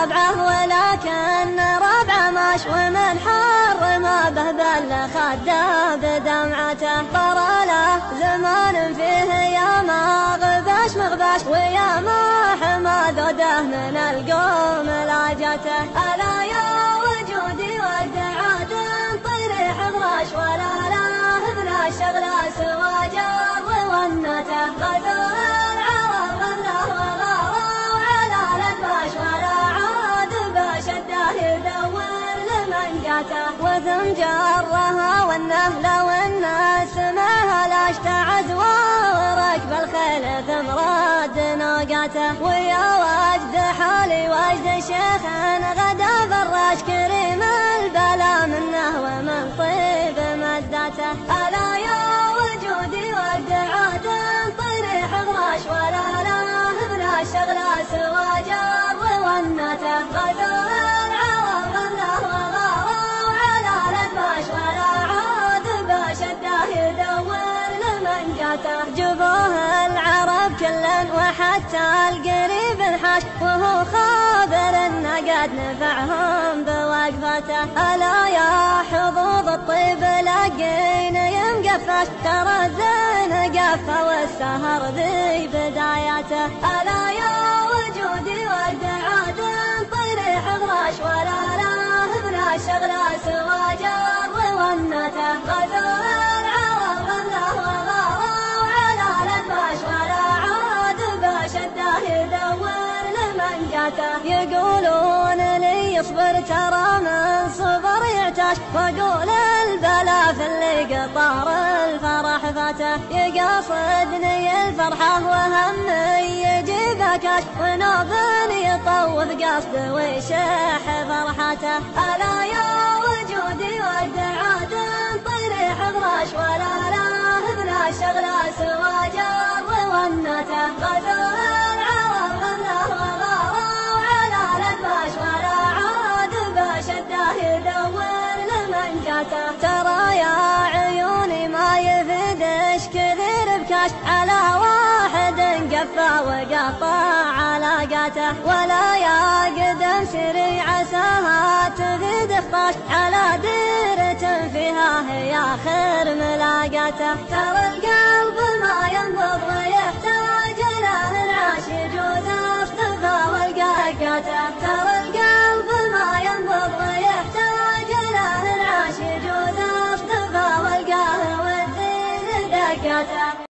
ربعه ولكن ربعه ماش ومن حر ما به بل خده بدمعته. طرى له زمان فيه يا ما غباش مغباش ويا ما حما ذوده من القوم لاجته. ألا يا وجودي ودعات طريح غراش ولا له بلا شغله سوى جار وونته. غدر العرب غدره وغاروا على الأدباش ولا عاد بشده يدور لمنقته. وثم جرها والنهل والناس معها لا اشتعد وركب الخيل ثم راد ناقته. ويا وجد حالي وجد شيخ غدا فراش كريم البلا منه ومن طيب مدته. ألا يا وجودي ودعات طريح غراش ولا له بلا شغله سوى جار وونته. غدر العرب غدره وغاروا على الأدباش ولا عاد بشده يدور لمنقته. جبوه العرب كلا وحتى القريب انحاش وهو خابر انه قد نفعهم بوقفته. ألا يا حظوظ الطيب لقين يمقفاش ترى الزين قفه والسهر ذي بدايته. ألا يا وجودي ودعات طريح غراش ولا له بلا شغله سوى جار وونته. غدر العرب غدره وغاروا على الأدباش ولا عاد بشده يدور لمنقته. يقولون لي يصبر ترى من صبر يعتاش واقول البلا في اللي قطار الفرح فاته. يقصدني الفرحه وهمي يجيب كاش ونوب يطوف قصد ويشح فرحته. ألا يا وجودي ودعات طريح غراش ولا له بلا شغله سوى جار وونته. غدر العرب غدره وغاروا على الأدباش ولا عاد بشده يدور لمنقته. ترى يا عيوني ما يفيدش كثير بكاش على واحد قفا وقطع علاقته. ولا يا قدم سري عساها تفيد اخطاش على ديرة فيها هي آخر ملاقته. ترى القلب ما ينبض ويحتاج له العاش يجوز اصطفى والقاقته. ترى القلب ما ينبض ويحتاج له العاش يجوز اصطفى والقاه والدين دقته.